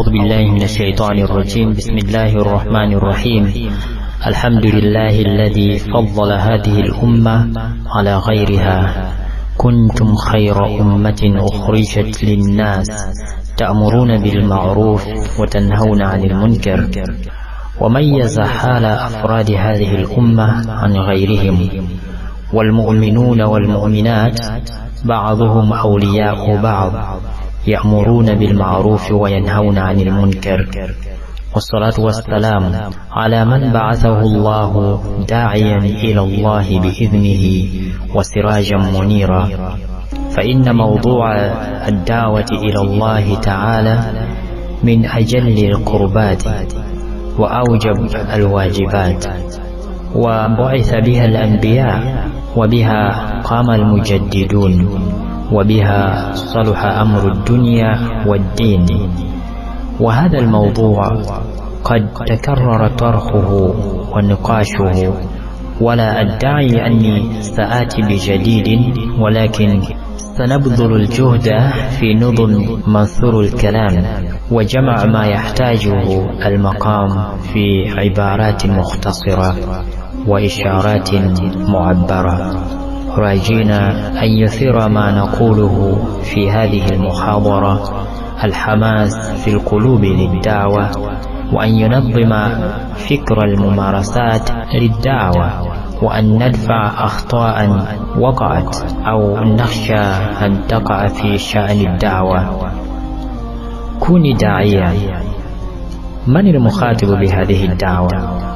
أعوذ بالله من الشيطان الرجيم. بسم الله الرحمن الرحيم. الحمد لله الذي فضل هذه الأمة على غيرها. كنتم خير أمة أخرجت للناس تأمرون بالمعروف وتنهون عن المنكر. وميز حال أفراد هذه الأمة عن غيرهم. والمؤمنون والمؤمنات بعضهم أولياء بعض، يأمرون بالمعروف وينهون عن المنكر. والصلاة والسلام على من بعثه الله داعيا إلى الله بإذنه وسراجا منيرا. فإن موضوع الدعوة إلى الله تعالى من أجل القربات وأوجب الواجبات، وبعث بها الأنبياء، وبها قام المجددون، وبها صلح أمر الدنيا والدين. وهذا الموضوع قد تكرر طرحه ونقاشه، ولا أدعي أني سآتي بجديد، ولكن سنبذل الجهد في نظم منثور الكلام وجمع ما يحتاجه المقام في عبارات مختصرة وإشارات معبرة، راجين أن يثير ما نقوله في هذه المحاضرة الحماس في القلوب للدعوة، وأن ينظم فكر الممارسات للدعوة، وأن ندفع أخطاء وقعت أو نخشى أن تقع في شأن الدعوة. كوني داعية. من المخاطب بهذه الدعوة؟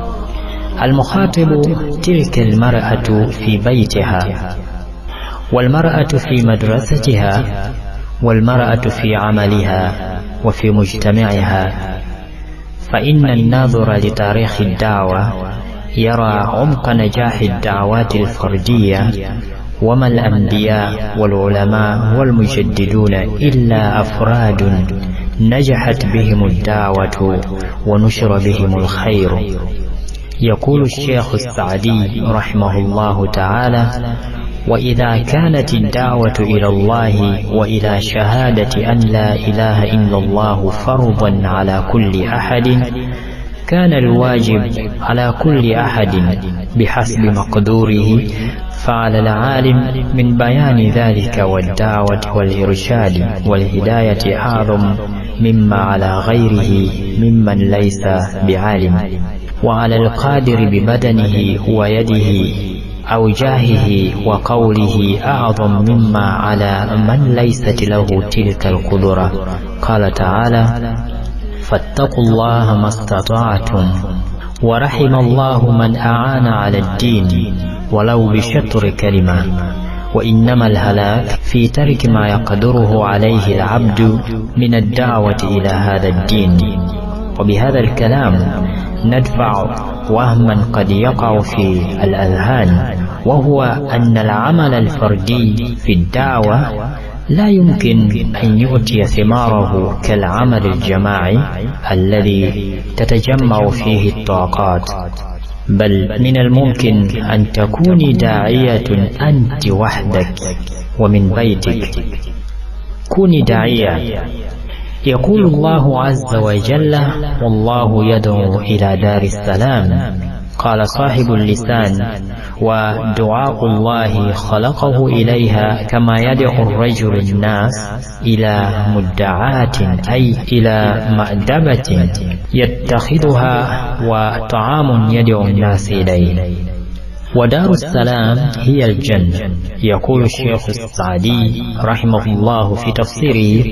المخاطب تلك المرأة في بيتها، والمرأة في مدرستها، والمرأة في عملها وفي مجتمعها. فإن الناظر لتاريخ الدعوة يرى عمق نجاح الدعوات الفردية، وما الأنبياء والعلماء والمجددون إلا أفراد نجحت بهم الدعوة ونشر بهم الخير. يقول الشيخ السعدي رحمه الله تعالى: وإذا كانت الدعوة إلى الله وإلى شهادة أن لا إله إلا الله فرضا على كل أحد، كان الواجب على كل أحد بحسب مقدوره، فعلى العالم من بيان ذلك والدعوة والإرشاد والهداية أعظم مما على غيره ممن ليس بعالم، وعلى القادر ببدنه ويده أو جاهه وقوله أعظم مما على من ليست له تلك القدرة. قال تعالى: فاتقوا الله ما استطعتم. ورحم الله من أعان على الدين ولو بشطر كلمة. وإنما الهلاك في ترك ما يقدره عليه العبد من الدعوة إلى هذا الدين. وبهذا الكلام ندفع وهما قد يقع في الأذهان، وهو أن العمل الفردي في الدعوة لا يمكن أن يؤتي ثماره كالعمل الجماعي الذي تتجمع فيه الطاقات، بل من الممكن أن تكوني داعية أنت وحدك ومن بيتك. كوني داعية. يقول الله عز وجل: والله يدعو إلى دار السلام. قال صاحب اللسان: ودعاء الله خلقه إليها كما يدعو الرجل الناس إلى مدعاة، أي إلى مأدبة يتخذها وطعام يدعو الناس إليه. ودار السلام هي الجنة. يقول الشيخ السعدي رحمه الله في تفسيره: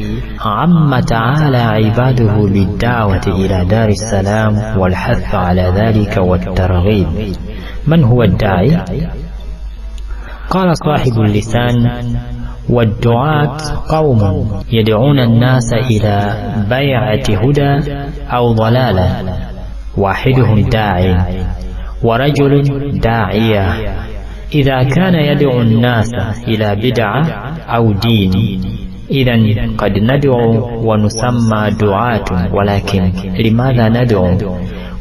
عم تعالى عباده بالدعوة إلى دار السلام والحث على ذلك والترغيب. من هو الداعي؟ قال صاحب اللسان: والدعاة قوم يدعون الناس إلى بيعة هدى أو ضلالة، واحدهم داعي، ورجل داعية. إذا كان يدعو الناس إلى بدعة أو دين، إذن قد ندعو ونسمى دعاة، ولكن لماذا ندعو؟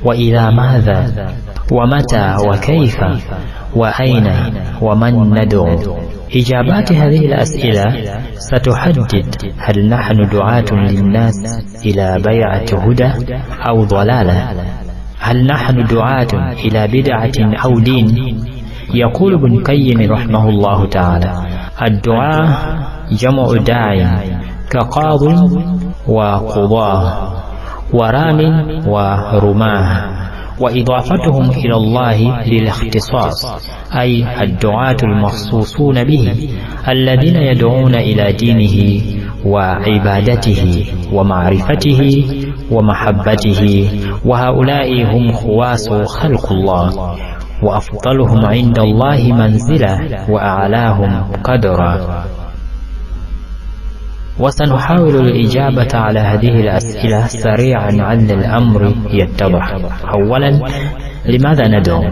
وإلى ماذا؟ ومتى وكيف وأين ومن ندعو؟ إجابات هذه الأسئلة ستحدد هل نحن دعاة للناس إلى بيعة هدى أو ضلالة؟ هل نحن دعاة إلى بدعة أو دين؟ يقول ابن القيم رحمه الله تعالى: الدعاء جمع داع كقاض وقضاء ورام ورماه، وإضافتهم إلى الله للاختصاص، أي الدعاة المخصوصون به الذين يدعون إلى دينه وعبادته ومعرفته ومحبته، وهؤلاء هم خواص خلق الله، وأفضلهم عند الله منزلة وأعلاهم قدرا. وسنحاول الإجابة على هذه الأسئلة سريعا عن الأمر يتضح. أولا، لماذا ندعو؟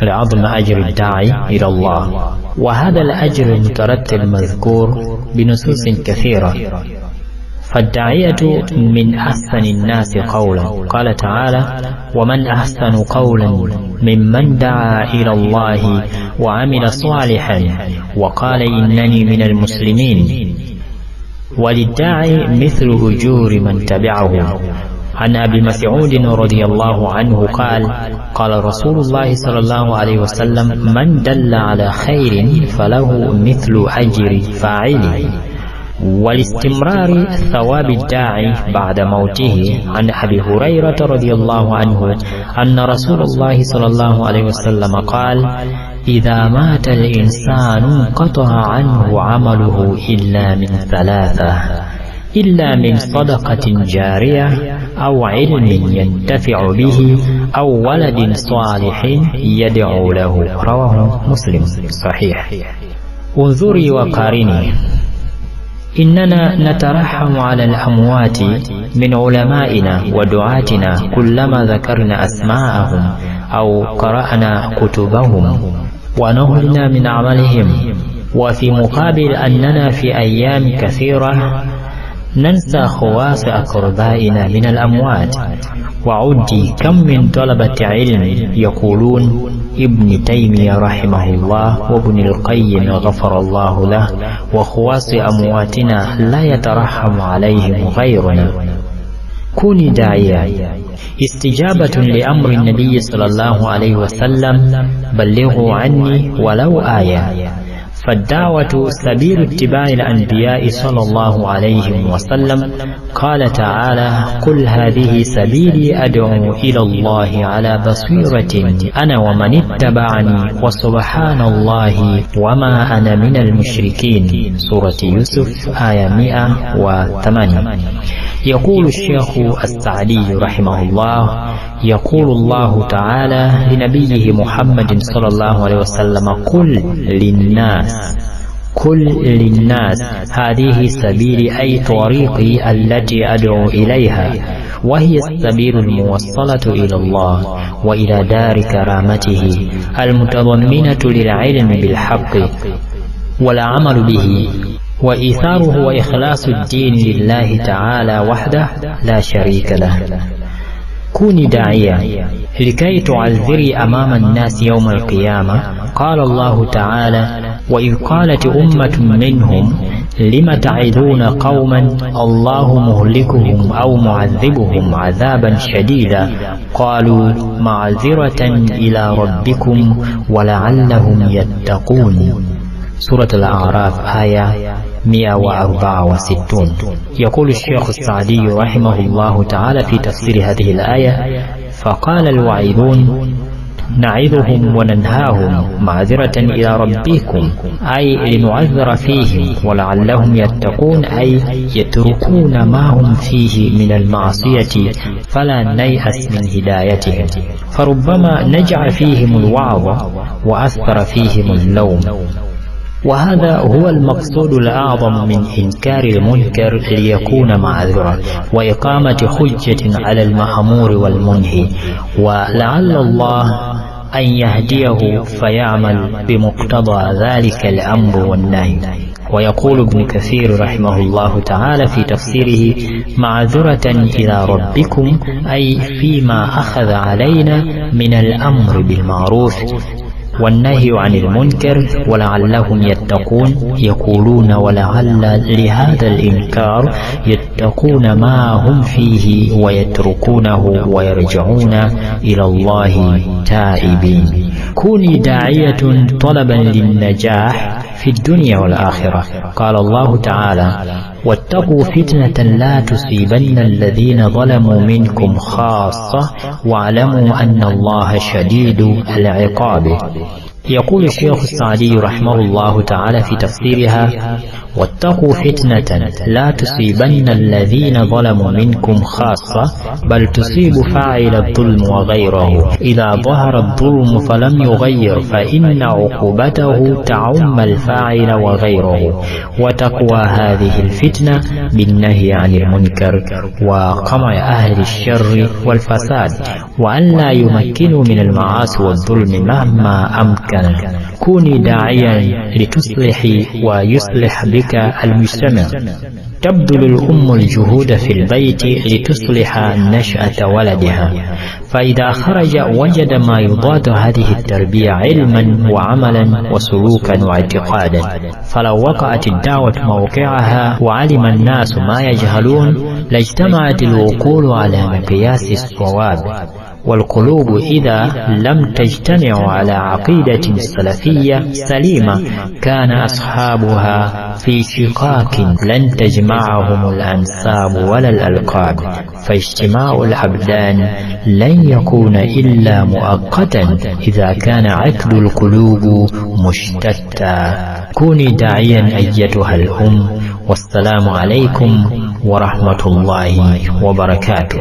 لعظم أجر الداعي إلى الله، وهذا الأجر المترتب مذكور بنصوص كثيرة. فالداعية من أحسن الناس قولا، قال تعالى: ومن أحسن قولا ممن دعا إلى الله وعمل صالحا وقال إنني من المسلمين. وللداعي مثل أجور من تبعه. عن أبي مسعود رضي الله عنه قال: قال رسول الله صلى الله عليه وسلم: من دل على خير فله مثل أجر فاعله. والاستمرار ثواب الداعي بعد موته. عن أبي هريرة رضي الله عنه أن رسول الله صلى الله عليه وسلم قال: إذا مات الإنسان انقطع عنه عمله إلا من ثلاثة: إلا من صدقة جارية أو علم ينتفع به أو ولد صالح يدعو له. رواه مسلم صحيح. انظري وقارني، إننا نترحم على الأموات من علمائنا ودعاتنا كلما ذكرنا أسماءهم أو قرأنا كتبهم ونهلنا من عملهم، وفي مقابل أننا في أيام كثيرة ننسى خواص أقربائنا من الأموات. وعدي كم من طلبة علم يقولون ابن تيمية رحمه الله وابن القيم غفر الله له وخواص أمواتنا لا يترحم عليهم غيرنا. كوني داعية. استجابة لأمر النبي صلى الله عليه وسلم: بلغوا عني ولو آية. فالدعوة سبيل اتباع الأنبياء صلى الله عليه وسلم. قال تعالى: قل هذه سبيلي أدعو إلى الله على بصيرة أنا ومن اتبعني وسبحان الله وما أنا من المشركين. سورة يوسف آية 108. يقول الشيخ السعدي رحمه الله: يقول الله تعالى لنبيه محمد صلى الله عليه وسلم: قل للناس هذه سبيلي، أي طريقي التي أدعو إليها، وهي السبيل الموصلة إلى الله وإلى دار كرامته المتضمنة للعلم بالحق والعمل به وإيثاره وإخلاص الدين لله تعالى وحده لا شريك له. كوني داعية لكي تعذري أمام الناس يوم القيامة. قال الله تعالى: وإذ قالت أمة منهم لم تعظون قوما الله مهلكهم أو معذبهم عذابا شديدا قالوا معذرة إلى ربكم ولعلهم يتقون. سورة الأعراف آية 164. يقول الشيخ السعدي رحمه الله تعالى في تفسير هذه الآية: فقال الواعظون نعظهم وننهاهم معذرة إلى ربكم، أي لنعذر فيهم ولعلهم يتقون، أي يتركون ما هم فيه من المعصية فلا نيأس من هدايتهم، فربما نجع فيهم الوعظ وأثر فيهم اللوم. وهذا هو المقصود الأعظم من إنكار المنكر ليكون معذرة وإقامة حجة على المأمور والمنهي، ولعل الله أن يهديه فيعمل بمقتضى ذلك الأمر والنهي. ويقول ابن كثير رحمه الله تعالى في تفسيره: معذرة إلى ربكم، أي فيما أخذ علينا من الأمر بالمعروف والنهي عن المنكر ولعلهم يتقون. يقولون ولعل لهذا الإنكار يتقون ما هم فيه ويتركونه ويرجعون إلى الله تائبين. كوني داعية طلبا للنجاح في الدنيا والآخرة. قال الله تعالى: واتقوا فتنة لا تصيبن الذين ظلموا منكم خاصة واعلموا أن الله شديد العقاب. يقول الشيخ السعدي رحمه الله تعالى في تفسيرها: واتقوا فتنة لا تصيبن الذين ظلموا منكم خاصة بل تصيب فاعل الظلم وغيره. إذا ظهر الظلم فلم يغير فإن عقوبته تعم الفاعل وغيره. وتقوى هذه الفتنة بالنهي عن المنكر وقمع أهل الشر والفساد، وأن لا يمكنوا من المعاصي والظلم مهما أمكن. كوني داعيا لتصلحي ويصلح بك المجتمع. تبذل الأم الجهود في البيت لتصلح نشأة ولدها، فإذا خرج وجد ما يضاد هذه التربية علما وعملا وسلوكا واعتقادا. فلو وقعت الدعوة موقعها وعلم الناس ما يجهلون لاجتمعت العقول على مقياس الصواب. والقلوب إذا لم تجتمع على عقيدة سلفية سليمة كان أصحابها في شقاق لن تجمعهم الأنساب ولا الألقاب. فاجتماع الأبدان لن يكون إلا مؤقتا إذا كان عقد القلوب مشتتا. كوني داعيا أيتها الأم، والسلام عليكم ورحمة الله وبركاته.